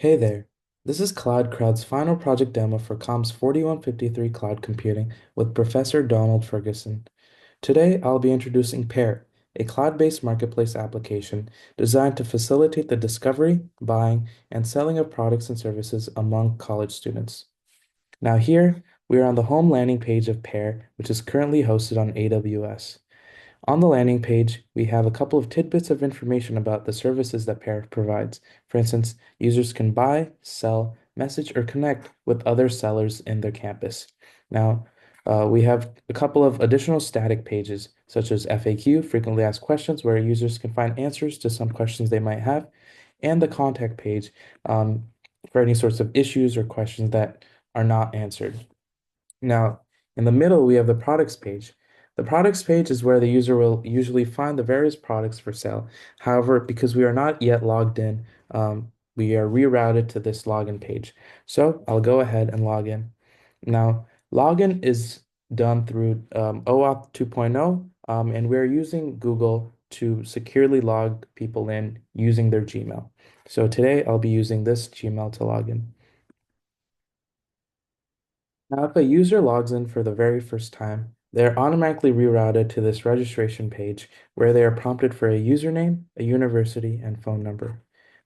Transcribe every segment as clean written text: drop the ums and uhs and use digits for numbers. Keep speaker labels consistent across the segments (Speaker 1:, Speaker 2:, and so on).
Speaker 1: Hey there. This is Crowd's final project demo for COMS 4153 Cloud Computing with Professor Donald Ferguson. Today, I'll be introducing Pear, a cloud-based marketplace application designed to facilitate the discovery, buying, and selling of products and services among college students. Now here, we are on the home landing page of Pear, which is currently hosted on AWS. On the landing page, we have a couple of tidbits of information about the services that Pear provides. For instance, users can buy, sell, message, or connect with other sellers in their campus. Now, we have a couple of additional static pages, such as FAQ, frequently asked questions, where users can find answers to some questions they might have, and the contact page for any sorts of issues or questions that are not answered. Now, in the middle, we have the products page. The products page is where the user will usually find the various products for sale. However, because we are not yet logged in, we are rerouted to this login page. So I'll go ahead and log in. Now, login is done through OAuth 2.0, and we're using Google to securely log people in using their Gmail. So today I'll be using this Gmail to log in. Now, if a user logs in for the very first time, they're automatically rerouted to this registration page where they are prompted for a username, a university, and phone number.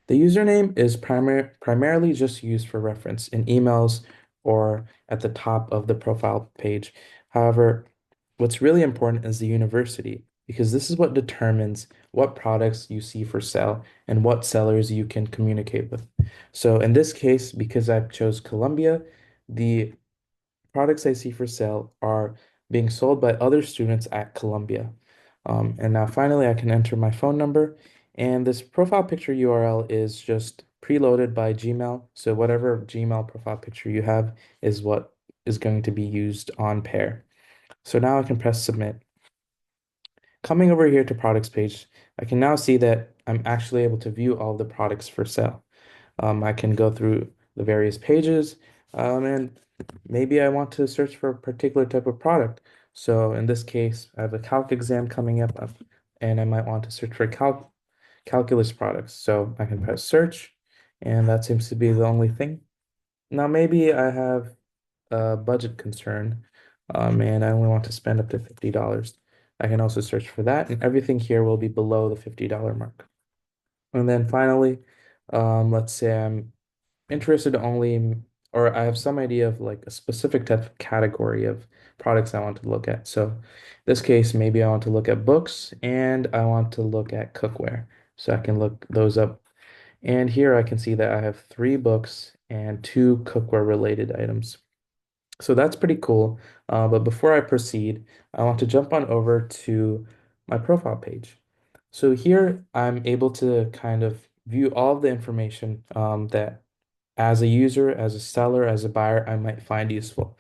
Speaker 1: The username is primarily just used for reference in emails or at the top of the profile page. However, what's really important is the university because this is what determines what products you see for sale and what sellers you can communicate with. So in this case, because I chose Columbia, the products I see for sale are being sold by other students at Columbia. And now finally, I can enter my phone number, and this profile picture URL is just preloaded by Gmail. So whatever Gmail profile picture you have is what is going to be used on Pair. So now I can press submit. Coming over here to products page, I can now see that I'm actually able to view all the products for sale. I can go through the various pages, and maybe I want to search for a particular type of product. So in this case, I have a calc exam coming up, and I might want to search for calculus products. So I can press search, and that seems to be the only thing. Now maybe I have a budget concern, and I only want to spend up to $50. I can also search for that, and everything here will be below the $50 mark. And then finally, let's say I'm interested only, or I have some idea of like a specific type of category of products I want to look at. So in this case, maybe I want to look at books and I want to look at cookware. So I can look those up. And here I can see that I have three books and two cookware related items. So that's pretty cool. But before I proceed, I want to jump on over to my profile page. So here I'm able to kind of view all of the information that as a user, as a seller, as a buyer, I might find useful.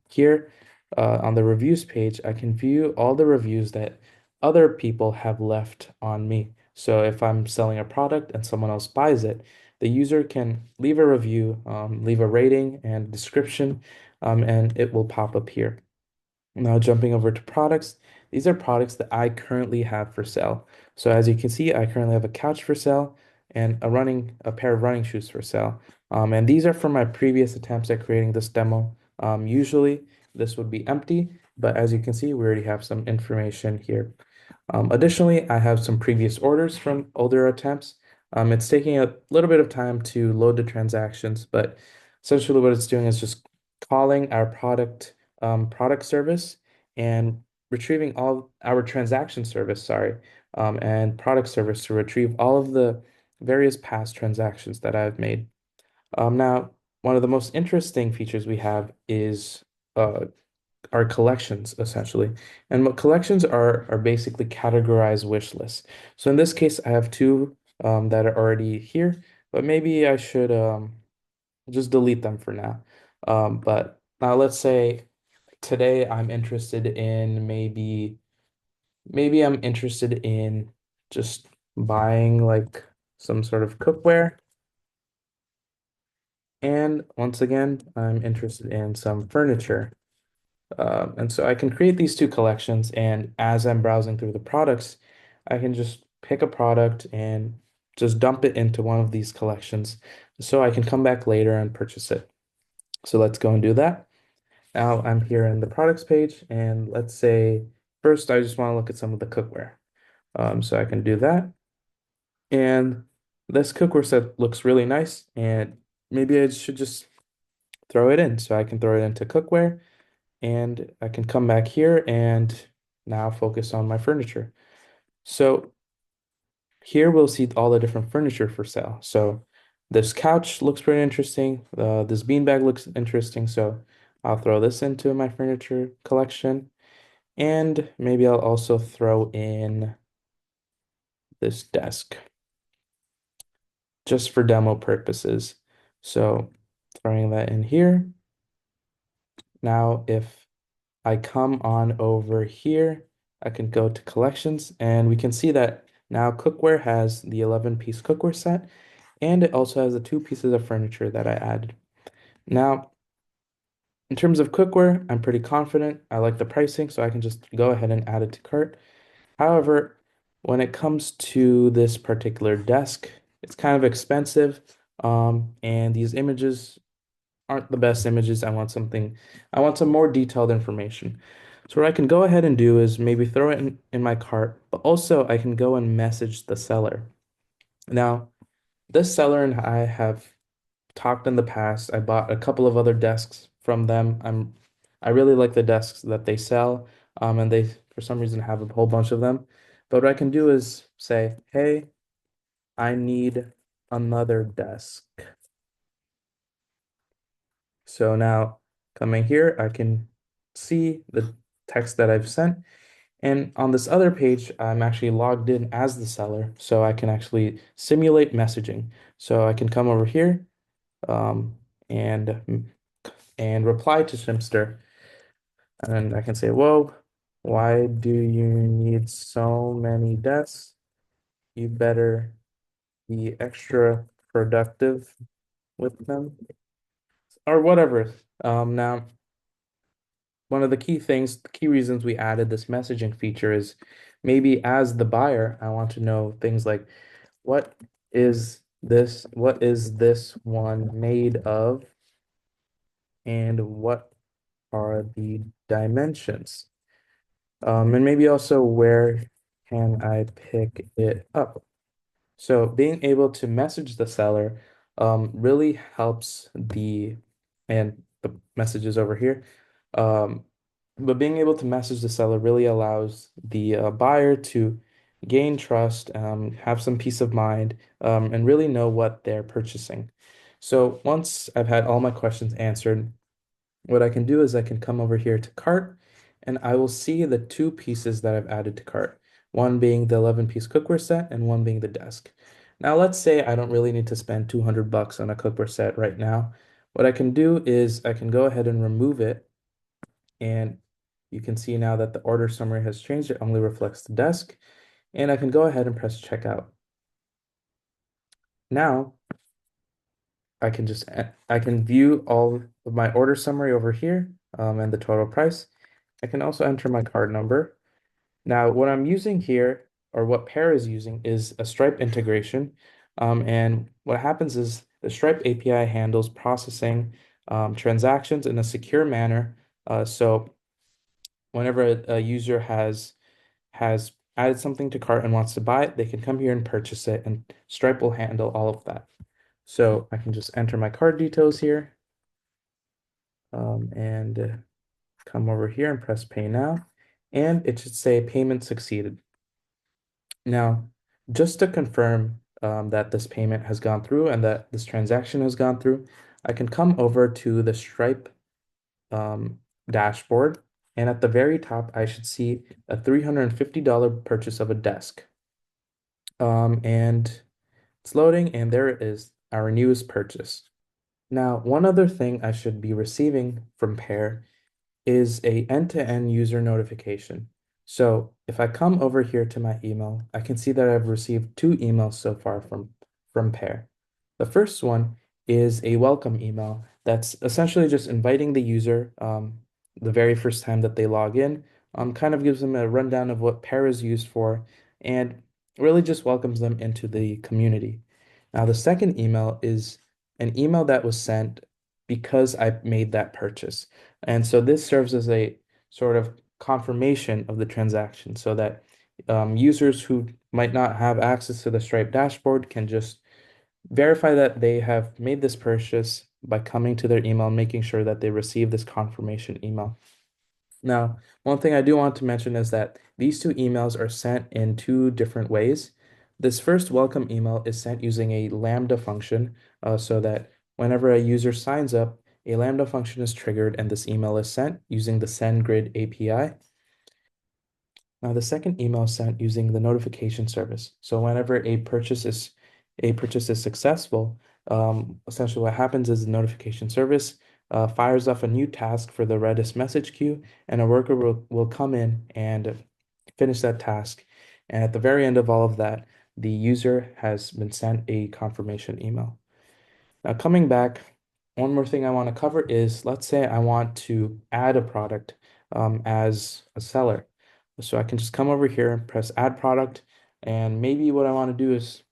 Speaker 1: Here on the reviews page, I can view all the reviews that other people have left on me. So if I'm selling a product and someone else buys it, the user can leave a review, leave a rating and description, and it will pop up here. Now jumping over to products, these are products that I currently have for sale. So as you can see, I currently have a couch for sale and a pair of running shoes for sale. And these are from my previous attempts at creating this demo. Usually this would be empty, but as you can see, we already have some information here. Additionally, I have some previous orders from older attempts. It's taking a little bit of time to load the transactions, but essentially what it's doing is just calling our product service and retrieving all our transaction service, sorry, and product service to retrieve all of the various past transactions that I've made. Now, one of the most interesting features we have is uh, are collections essentially. And what collections are basically categorized wish lists. So in this case, I have two that are already here, but maybe I should just delete them for now. But now let's say today I'm interested in maybe I'm interested in just buying like some sort of cookware. And once again, I'm interested in some furniture. And so I can create these two collections, and as I'm browsing through the products, I can just pick a product and just dump it into one of these collections so I can come back later and purchase it. So let's go and do that. Now I'm here in the products page, and let's say first I just want to look at some of the cookware. So I can do that. And this cookware set looks really nice, and maybe I should just throw it in. So I can throw it into cookware, and I can come back here and now focus on my furniture. So here we'll see all the different furniture for sale. So this couch looks pretty interesting. This beanbag looks interesting. So I'll throw this into my furniture collection. And maybe I'll also throw in this desk just for demo purposes. So throwing that in here. Now, if I come on over here, I can go to collections and we can see that now cookware has the 11-piece cookware set and it also has the 2 pieces of furniture that I added. Now, in terms of cookware, I'm pretty confident. I like the pricing, so I can just go ahead and add it to cart. However, when it comes to this particular desk, it's kind of expensive, and these images aren't the best images. I want some more detailed information. So what I can go ahead and do is maybe throw it in my cart, but also I can go and message the seller. Now, this seller and I have talked in the past. I bought a couple of other desks from them. I really like the desks that they sell, and they for some reason have a whole bunch of them. But what I can do is say, "Hey, I need another desk." So now coming here, I can see the text that I've sent. And on this other page, I'm actually logged in as the seller, so I can actually simulate messaging. So I can come over here, um, and and reply to Shimster. And I can say, whoa, why do you need so many desks? You better be extra productive with them or whatever. Now, one of the key things, the key reasons we added this messaging feature is maybe as the buyer, I want to know things like what what is this one made of, and what are the dimensions? And maybe also where can I pick it up? So being able to message the seller really helps and the messages over here. Um, but being able to message the seller really allows the buyer to gain trust, have some peace of mind, and really know what they're purchasing. So once I've had all my questions answered, what I can do is I can come over here to cart and I will see the 2 pieces that I've added to cart, one being the 11-piece cookware set and one being the desk. Now, let's say I don't really need to spend 200 bucks on a cookware set right now. What I can do is I can go ahead and remove it, and you can see now that the order summary has changed. It only reflects the desk, and I can go ahead and press checkout. Now, I can view all of my order summary over here, and the total price. I can also enter my card number. Now, what I'm using here, or what Pear is using, is a Stripe integration. And what happens is the Stripe API handles processing transactions in a secure manner. So whenever a user has added something to cart and wants to buy it, they can come here and purchase it, and Stripe will handle all of that. So I can just enter my card details here, and come over here and press pay now, and it should say payment succeeded. Now, just to confirm that this payment has gone through and that this transaction has gone through, I can come over to the Stripe um, dashboard, and at the very top, I should see a $350 purchase of a desk. And it's loading, and there it is, our newest purchase. Now, one other thing I should be receiving from Pear is a end-to-end user notification. So if I come over here to my email, I can see that I've received 2 emails so far from Pear. The first one is a welcome email that's essentially just inviting the user the very first time that they log in, kind of gives them a rundown of what Pear is used for, and really just welcomes them into the community. Now, the second email is an email that was sent because I made that purchase. And so this serves as a sort of confirmation of the transaction so that users who might not have access to the Stripe dashboard can just verify that they have made this purchase by coming to their email and making sure that they receive this confirmation email. Now, one thing I do want to mention is that these two emails are sent in two different ways. This first welcome email is sent using a Lambda function, so that whenever a user signs up, a Lambda function is triggered and this email is sent using the SendGrid API. Now, the second email is sent using the notification service. So whenever a purchase is successful, essentially what happens is the notification service fires off a new task for the Redis message queue, and a worker will come in and finish that task. And at the very end of all of that, the user has been sent a confirmation email. Now, coming back, one more thing I want to cover is, let's say I want to add a product as a seller. So I can just come over here and press add product. And maybe what I want to do is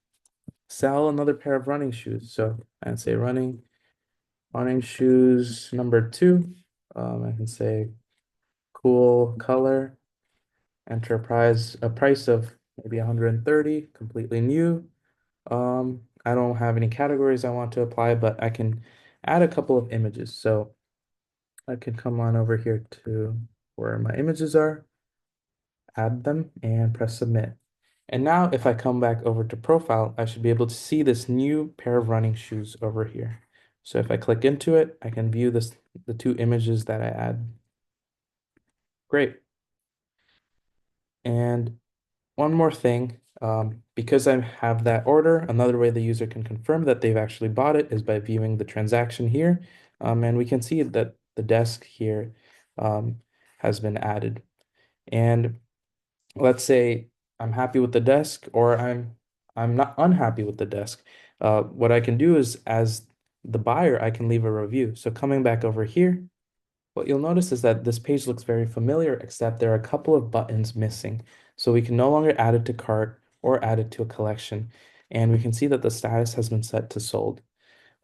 Speaker 1: sell another pair of running shoes. So I'd say running shoes number 2. I can say cool color, enterprise, a price of maybe 130, completely new. I don't have any categories I want to apply, but I can add a couple of images. So I can come on over here to where my images are, add them, and press submit. And now if I come back over to profile, I should be able to see this new pair of running shoes over here. So if I click into it, I can view the two images that I add. Great. And one more thing, because I have that order, another way the user can confirm that they've actually bought it is by viewing the transaction here. And we can see that the desk here has been added. And let's say I'm happy with the desk, or I'm not unhappy with the desk. What I can do is, as the buyer, I can leave a review. So coming back over here, what you'll notice is that this page looks very familiar, except there are a couple of buttons missing. So we can no longer add it to cart or add it to a collection. And we can see that the status has been set to sold.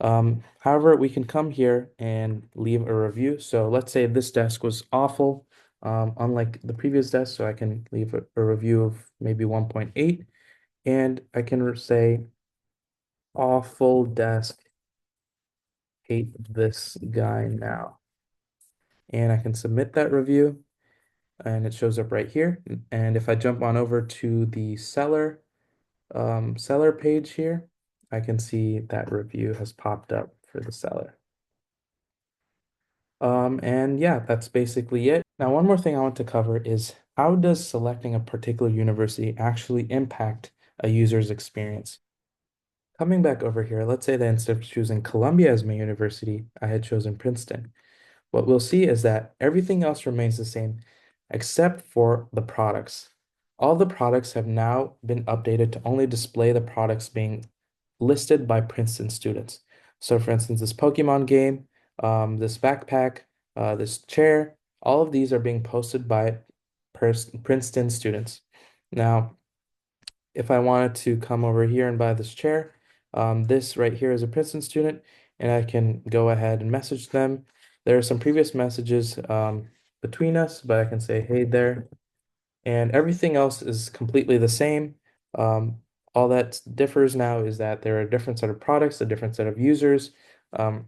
Speaker 1: However, we can come here and leave a review. So let's say this desk was awful, unlike the previous desk. So I can leave a review of maybe 1.8, and I can say awful desk, hate this guy now. And I can submit that review, and it shows up right here. And if I jump on over to the seller page here, I can see that review has popped up for the seller. And yeah, that's basically it. Now, one more thing I want to cover is, how does selecting a particular university actually impact a user's experience? Coming back over here, let's say that instead of choosing Columbia as my university, I had chosen Princeton. What we'll see is that everything else remains the same except for the products. All the products have now been updated to only display the products being listed by Princeton students. So for instance, this Pokemon game, this backpack, this chair, all of these are being posted by Princeton students. Now, if I wanted to come over here and buy this chair, this right here is a Princeton student, and I can go ahead and message them. There are some previous messages between us, but I can say, hey there, and everything else is completely the same. All that differs now is that there are a different set of products, a different set of users. Um,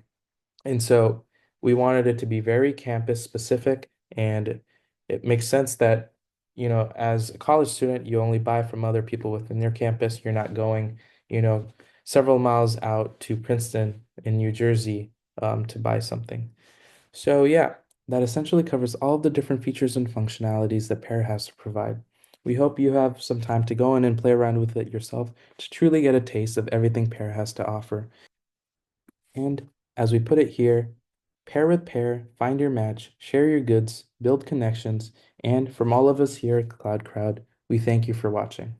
Speaker 1: and so we wanted it to be very campus specific, and it makes sense that, as a college student, you only buy from other people within your campus. You're not going, several miles out to Princeton in New Jersey, to buy something. So yeah, that essentially covers all of the different features and functionalities that Pear has to provide. We hope you have some time to go in and play around with it yourself to truly get a taste of everything Pear has to offer. And as we put it here, pair with Pear, find your match, share your goods, build connections, and from all of us here at Cloud Crowd, we thank you for watching.